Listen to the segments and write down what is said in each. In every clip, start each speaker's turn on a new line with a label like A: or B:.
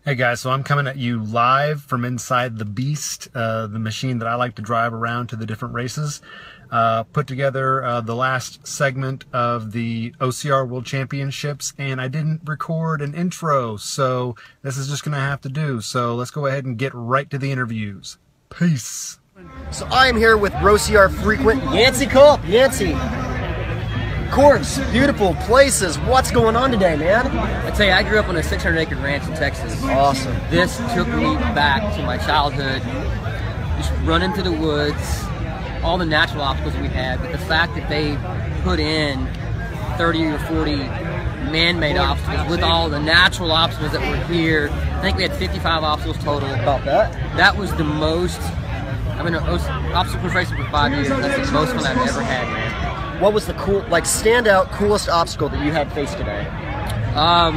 A: Hey guys, so I'm coming at you live from inside the Beast, the machine that I like to drive around to the different races. Put together the last segment of the OCR World Championships, and I didn't record an intro, so this is just going to have to do. So let's go ahead and get right to the interviews. Peace.
B: So I am here with BROCR frequent Yancey Culp. Yancey, course, beautiful places. What's going on today, man?
C: I tell you, I grew up on a 600-acre ranch in Texas.
B: Awesome.
C: This took me back to my childhood, just running through the woods, all the natural obstacles we had, but the fact that they put in 30 or 40 man-made obstacles with all the natural obstacles that were here. I think we had 55 obstacles total.
B: About that?
C: That was the most. I've been an obstacle course racer for 5 years. That's the most fun I've ever had, man.
B: What was the standout, coolest obstacle that you had faced today?
C: Well,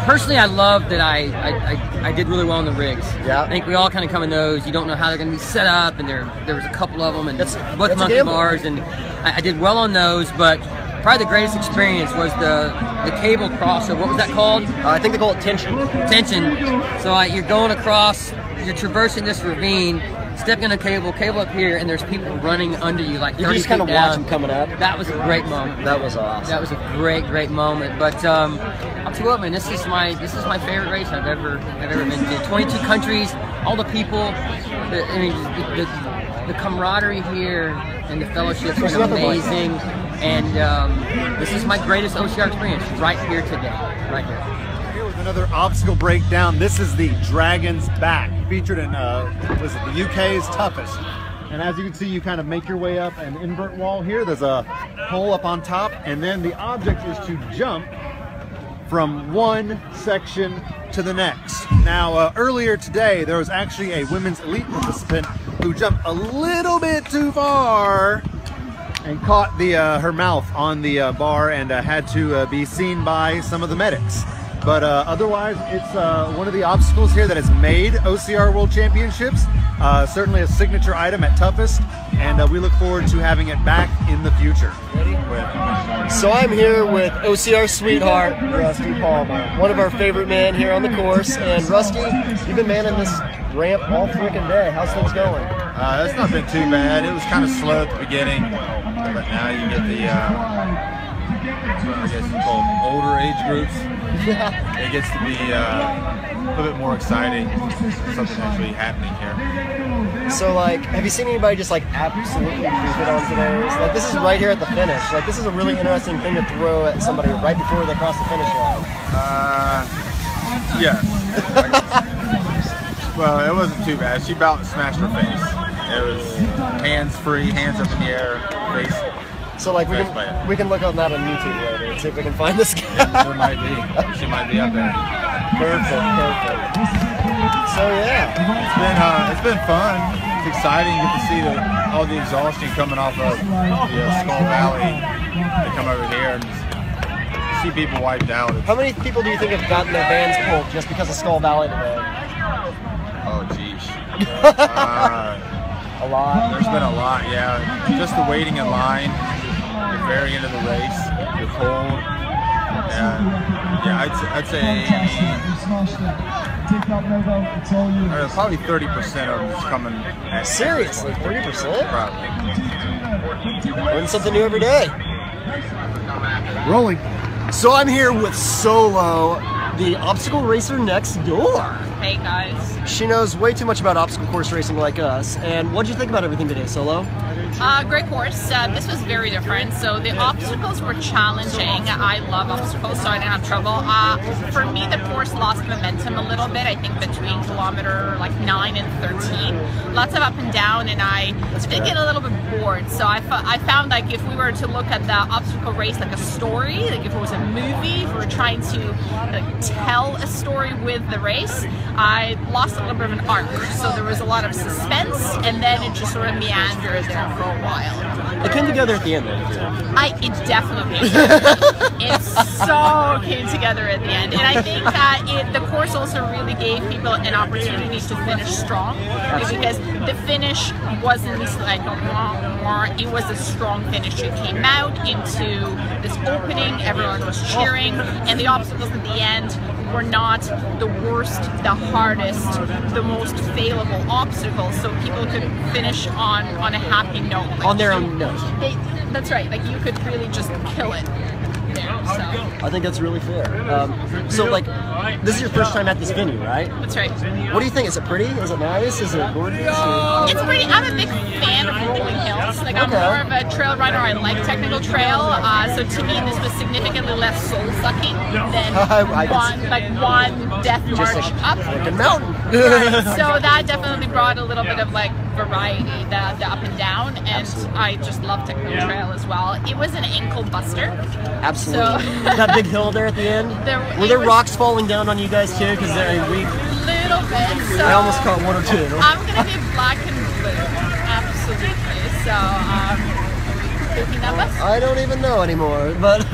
C: personally, I love that I did really well in the rigs.
B: Yeah.
C: I think we all kind of come in those. You don't know how they're going to be set up, and there was a couple of them, and both monkey bars, and I did well on those. But probably the greatest experience was the cable crossover. What was that called?
B: I think they call it tension.
C: Tension. So you're going across, you're traversing this ravine, stepping on a cable up here, and there's people running under you like 30 feet down.
B: You just kind of watch them coming up.
C: That was a great moment.
B: That was awesome.
C: That was a great moment. But I'll tell you what, man, this is my favorite race I've ever been to. 22 countries, all the people. The camaraderie here and the fellowship is amazing. And this is my greatest OCR experience right here today, right here.
D: Another obstacle breakdown. This is the Dragon's Back, featured in was it the UK's toughest. And as you can see, you kind of make your way up an invert wall here. There's a hole up on top, and then the object is to jump from one section to the next. Now, earlier today, there was actually a women's elite participant who jumped a little bit too far and caught her mouth on the bar and had to be seen by some of the medics. But otherwise, it's one of the obstacles here that has made OCR World Championships. Certainly a signature item at toughest, and we look forward to having it back in the future.
B: So I'm here with OCR Sweetheart, Rusty Palmer, one of our favorite men here on the course. And Rusty, you've been manning this ramp all freaking day. How's things going?
E: It's not been too bad. It was kind of slow at the beginning, but now you get the, I guess you call them older age groups. It gets to be a little bit more exciting, something actually happening here.
B: So, like, have you seen anybody just, like, absolutely lose it on today's? Like, this is right here at the finish. Like, this is a really interesting thing to throw at somebody right before they cross the finish line.
E: Yeah. Well, it wasn't too bad. She about smashed her face. It was hands-free, hands up in the air, face.
B: So, like, we can look on that on YouTube later and see if we can find this guy.
E: Yeah, there might be. She might be up there.
B: Perfect. So, yeah.
E: It's been fun. It's exciting. You get to see all the exhaustion coming off of the Skull Valley. They come over here and see people wiped out.
B: How many people do you think have gotten their vans pulled just because of Skull Valley today?
E: Oh, geez.
B: A lot.
E: There's been a lot, yeah. Just the waiting in line, the very end of the race, the cold, and yeah, I'd say probably 30% of them is coming.
B: Seriously, 30%?
E: Probably.
B: Learn something new every day.
D: Rolling.
B: So I'm here with Solo, the obstacle racer next door.
F: Hey guys.
B: She knows way too much about obstacle course racing like us. And what did you think about everything today, Solo?
F: Great course. This was very different. So the obstacles were challenging. I love obstacles, so I didn't have trouble. For me, the course lost momentum a little bit. I think between kilometer like 9 and 13, lots of up and down, and I did get a little bit bored. So I found like if we were to look at the obstacle race like a story, like if it was a movie, if we were trying to tell a story with the race, I lost a little bit of an arc. So there was a lot of suspense, and then it just sort of meandered there for a while.
B: It came together at the end, though.
F: It definitely came together. It so came together at the end. And I think that the course also really gave people an opportunity to finish strong. Because the finish wasn't like it was a strong finish. You came out into this opening, everyone was cheering, and the obstacles at the end were not the worst, the hardest, the most failable obstacles, so people could finish on a happy note. Like,
B: On their own note.
F: That's right. Like, you could really just kill it there. So
B: I think that's really fair. So, like, this is your first time at this venue, right?
F: that's right.
B: What do you think? Is it pretty? Is it nice? Is it gorgeous?
F: It's pretty. I'm a big fan of rolling hills. Like, I'm more of a trail runner. I like technical trail. So to me, this was significantly less soul sucking than one death march up.
B: Like a mountain.
F: Right. So that definitely brought a little bit of like variety, the up and down, and
B: Absolutely.
F: I just love technical trail as well. It was an ankle buster.
B: Absolutely.
F: So-
B: That big hill there at the end? Were there rocks falling down on you guys too? Because we
F: Little bit. So
B: I almost caught one or two.
F: I'm gonna be black and blue. Absolutely. So taking that bus.
B: I don't even know anymore, but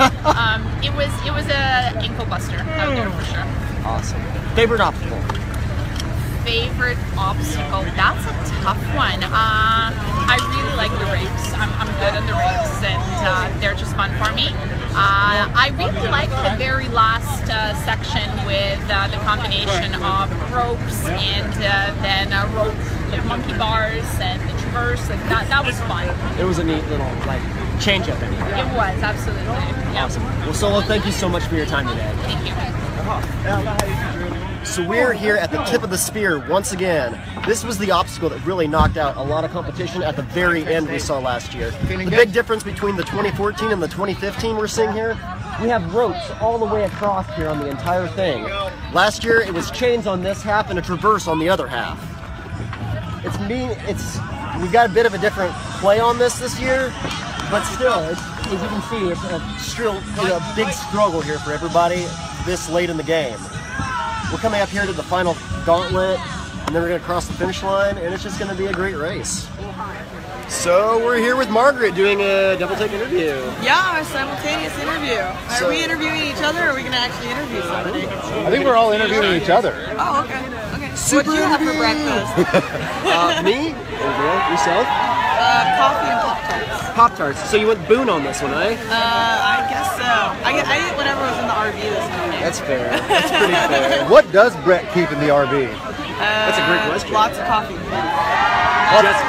F: It was a ankle buster out there for sure.
B: awesome. Favorite obstacle?
F: Favorite obstacle? That's a tough one. I really like the rakes. I'm good at the rakes, and they're just fun for me. I really like the very last section with the combination of ropes and then rope like monkey bars and the traverse. Like that was fun.
B: It was a neat little like change up anyway.
F: It was absolutely. Yeah.
B: Awesome. Well, Solo, thank you so much for your time today.
F: Thank you.
B: So we're here at the tip of the spear once again. This was the obstacle that really knocked out a lot of competition at the very end we saw last year. The big difference between the 2014 and the 2015 we're seeing here, we have ropes all the way across here on the entire thing. Last year it was chains on this half and a traverse on the other half. We've got a bit of a different play on this year, but still, as you can see, it's a big struggle here for everybody this late in the game. We're coming up here to the final gauntlet, and then we're going to cross the finish line, and it's just going to be a great race. So we're here with Margaret doing a double take interview.
G: Yeah, a simultaneous interview. Are we interviewing each other, or are we going to actually interview somebody?
D: I think we're all interviewing each other.
G: Oh, okay. What do you have for breakfast?
B: Me? Yourself?
G: Coffee and Pop-Tarts.
B: Pop-Tarts. So you went Boone on this one, eh?
G: I guess so. I ate whatever was in the RV this morning.
B: That's fair. That's pretty fair.
D: What does Brett keep in the RV?
B: That's a great question.
G: Lots of coffee.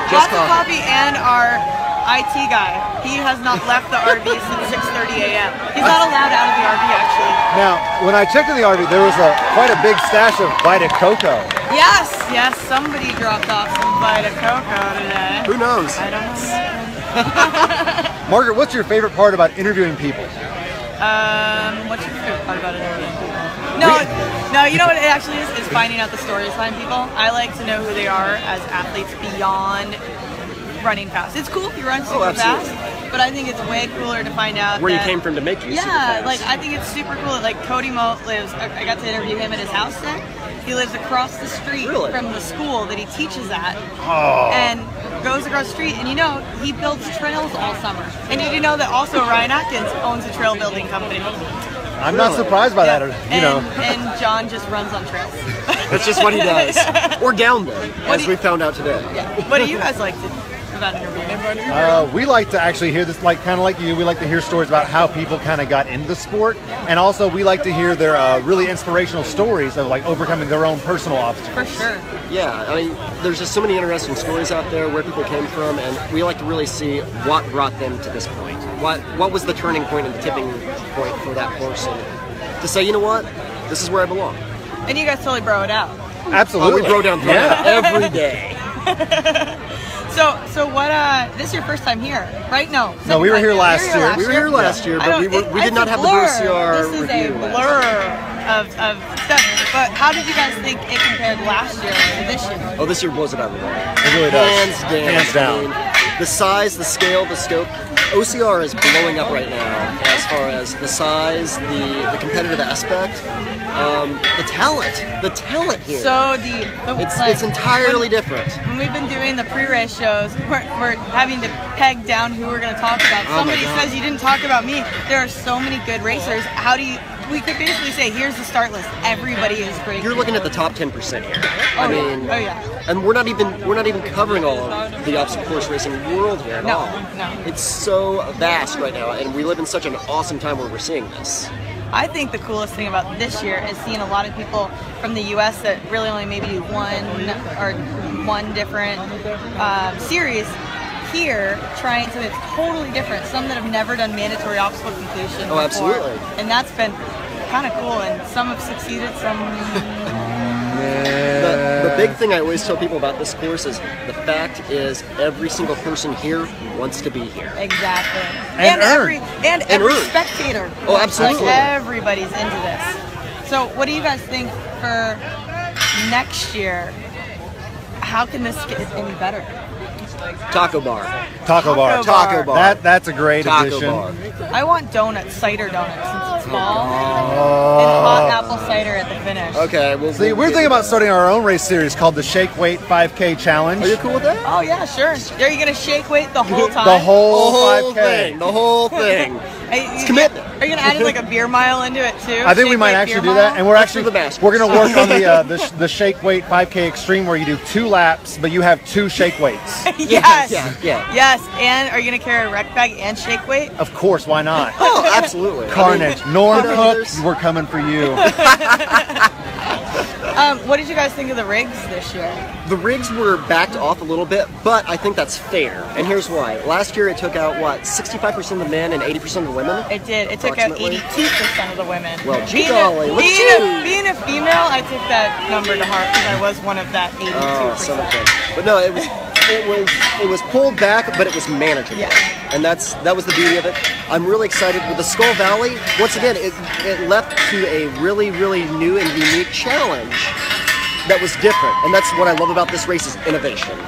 B: Just
G: Lots of coffee and our IT guy. He has not left the RV since 6:30 a.m. He's not allowed out of the RV, actually.
D: Now, when I checked in the RV, there was quite a big stash of Vita Coco.
G: Yes, somebody dropped off some Vita Coco today.
B: Who knows?
G: I don't know.
D: Margaret, what's your favorite part about interviewing people?
G: What's your favorite part about interviewing people? No, you know what it actually is finding out the stories behind people. I like to know who they are as athletes beyond running fast. It's cool if you run super fast, but I think it's way cooler to find out
B: where you came from to make you super fast.
G: Like I think it's super cool that like Cody Moat lives, I got to interview him at his house today. He lives across the street from the school that he teaches at, and goes across the street, and you know, he builds trails all summer. And did you know that also Ryan Atkins owns a trail building company?
D: I'm not surprised by that, you know.
G: And John just runs on trails.
B: That's just what he does. Or down them, as we found out today.
G: Yeah. What do you guys like about interviewing?
D: We like to actually hear this, like kind of like you. We like to hear stories about how people kind of got into the sport, and also we like to hear their really inspirational stories of like overcoming their own personal obstacles.
G: For sure.
B: Yeah, I mean, there's just so many interesting stories out there where people came from, and we like to really see what brought them to this point. What was the turning point and the tipping point for that person to say, you know what, this is where I belong.
G: And you guys totally bro it out.
D: Absolutely.
B: We bro down every day.
G: So what? This is your first time here, right? No,
D: we were here last year.
B: We were here last year, but we did not have the BROCR
G: This is a blur of stuff. But how did you guys think it compared last year to this year?
B: Oh, this year blows it out of the water.
D: It really does.
B: Hands down. I mean, the size, the scale, the scope. OCR is blowing up right now as far as the size, the competitive aspect, the talent here.
G: So
B: it's entirely different.
G: When we've been doing the pre-race shows, we're having to peg down who we're going to talk about. Somebody says you didn't talk about me. There are so many good racers. We could basically say, here's the start list. Everybody is great.
B: You're looking at the top 10% here.
G: I mean,
B: and we're not even covering all of the obstacle course racing world here at all.
G: No.
B: It's so vast right now, and we live in such an awesome time where we're seeing this.
G: I think the coolest thing about this year is seeing a lot of people from the U.S. that really only maybe do one different series here, trying something that's totally different. Some that have never done mandatory obstacle completion before.
B: Absolutely.
G: And that's been kind of cool, and some have succeeded, some...
B: The big thing I always tell people about this course is the fact is every single person here wants to be here.
G: Exactly.
A: And
G: every
B: earn.
G: spectator.
B: Oh, absolutely.
G: Like, everybody's into this. So what do you guys think for next year? How can this get any better?
B: Taco bar.
A: Taco bar.
B: Taco bar.
A: That's a great
B: Taco
A: addition.
B: bar.
G: I want donuts, cider donuts, since it's fall. And hot apple cider at the finish.
B: Okay, well,
A: See, we're thinking about starting our own race series called the Shake Weight 5K Challenge.
B: Are you cool with that?
G: Oh yeah, sure. Are you gonna shake weight the whole time?
A: The whole 5K.
B: thing. The whole thing.
G: It's
B: commitment.
G: Are you gonna add like a beer mile into it too?
A: I think we
G: Shake
A: might
G: weight
A: actually
G: beer
A: do that,
G: mile?
A: and we're
B: That's for
A: actually
B: the bastards.
A: we're going to work on the Shake Weight 5K Extreme, where you do 2 laps, but you have 2 shake weights.
G: Yes.
B: Yeah.
G: Yes. And are you gonna carry a rec bag and shake weight?
A: Of course, why not?
B: Oh, absolutely.
A: Carnage. Norm
B: you know,
A: Cook,
B: there's-
A: we're coming for you.
G: What did you guys think of the rigs this year?
B: The rigs were backed off a little bit, but I think that's fair. And here's why. Last year it took out, what, 65% of the men and 80% of the women?
G: It did. It took out
B: Approximately.
G: 82% of the women.
B: Well,
G: being,
B: golly, look at you.
G: being a female, I took that number to heart because I was one of that 82%.
B: Oh, son of a bitch. But no, it was pulled back, but it was manageable.
G: Yeah.
B: And that was the beauty of it. I'm really excited with the Skull Valley. Once again, it left to a really, really new and unique challenge that was different. And that's what I love about this race is innovation.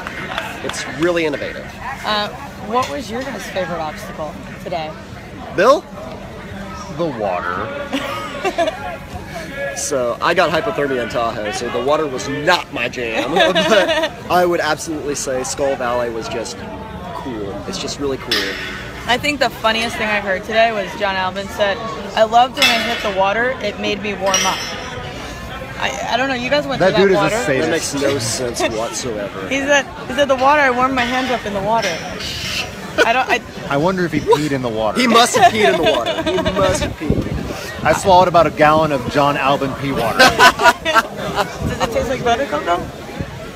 B: It's really innovative.
G: What was your guys' favorite obstacle today?
B: Bill?
A: The water.
B: So I got hypothermia in Tahoe, so the water was not my jam. But I would absolutely say Skull Valley was just cool. It's just really cool.
G: I think the funniest thing I heard today was John Alvin said, I loved when I hit the water, it made me warm up. I don't know, you guys went
A: That
G: through
A: dude
G: that
A: is a
G: water?
A: sadist.
B: That makes no sense whatsoever.
G: He said the water, I warmed my hands up in the water.
A: I wonder if he peed in the water.
B: He must have peed in the water. He must have peed.
A: I swallowed about a gallon of John Albin pea water.
G: Does it taste like butter cocoa?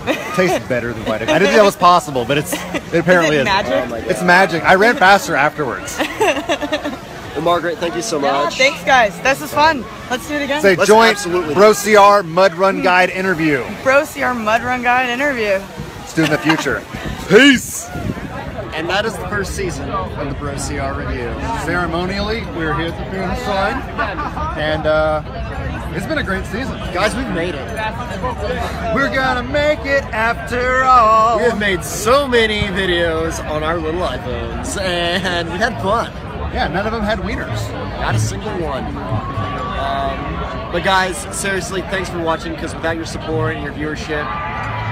A: It tastes better than vitamin. I didn't think that was possible, but it apparently is.
G: magic?
B: Oh my God.
A: It's magic. I ran faster afterwards.
B: Well, Margaret, thank you so
G: Yeah,
B: much.
G: thanks guys. This is fun. Let's do it again.
A: Say
B: Let's
A: joint
B: absolutely-
A: BROCR Mud Run Guide interview.
G: BROCR Mud Run Guide interview.
A: Let's do it in the future. Peace.
B: And that is the first season of the BROCR review.
A: Ceremonially, we're here at the finish line, and it's been a great season.
B: Guys, we've made it.
A: We're gonna make it after all.
B: We have made so many videos on our little iPhones, and we've had fun.
A: Yeah, none of them had wieners.
B: Not a single one. But guys, seriously, thanks for watching, because without your support and your viewership,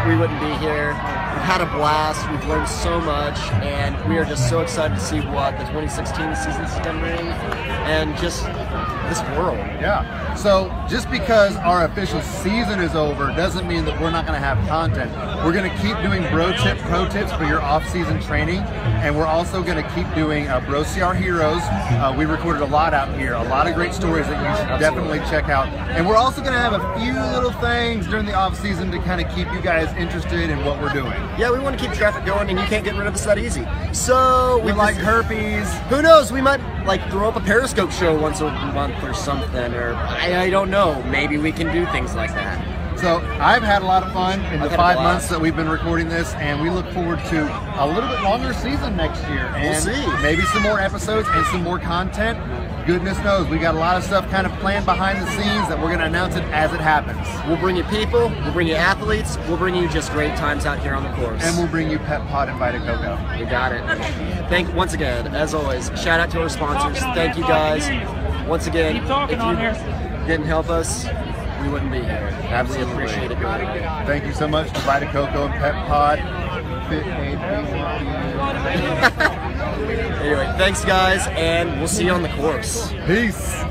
B: we wouldn't be here. We've had a blast, we've learned so much, and we are just so excited to see what the 2016 season is going to bring, and just this world.
A: Yeah. So just because our official season is over doesn't mean that we're not going to have content. We're going to keep doing pro tips for your off-season training, and we're also going to keep doing BROCR Heroes. We recorded a lot out here, a lot of great stories that you should definitely check out. And we're also going to have a few little things during the off-season to kind of keep you guys interested in what we're doing.
B: Yeah, we want to keep traffic going, and you can't get rid of us that easy. So
A: We like herpes.
B: Who knows? We might like throw up a Periscope show once a month or something, or I don't know. Maybe we can do things like that.
A: So I've had a lot of fun in the
B: I've had a
A: 5
B: blast.
A: months that we've been recording this, and we look forward to a little bit longer season next year. And
B: see.
A: maybe some more episodes and some more content. Goodness knows, we got a lot of stuff kind of planned behind the scenes that we're going to announce it as it happens.
B: We'll bring you people, we'll bring you athletes, we'll bring you just great times out here on the course.
A: And we'll bring you Pet Pod and Vita Coco.
B: We got it. Once again, as always, shout out to our sponsors. Thank you guys. Once again, if you didn't help us, we wouldn't be here. Absolutely appreciate it.
A: Thank you so much to Vita Coco and Pet Pod.
B: Anyway, thanks guys, and we'll see you on the course.
A: Peace.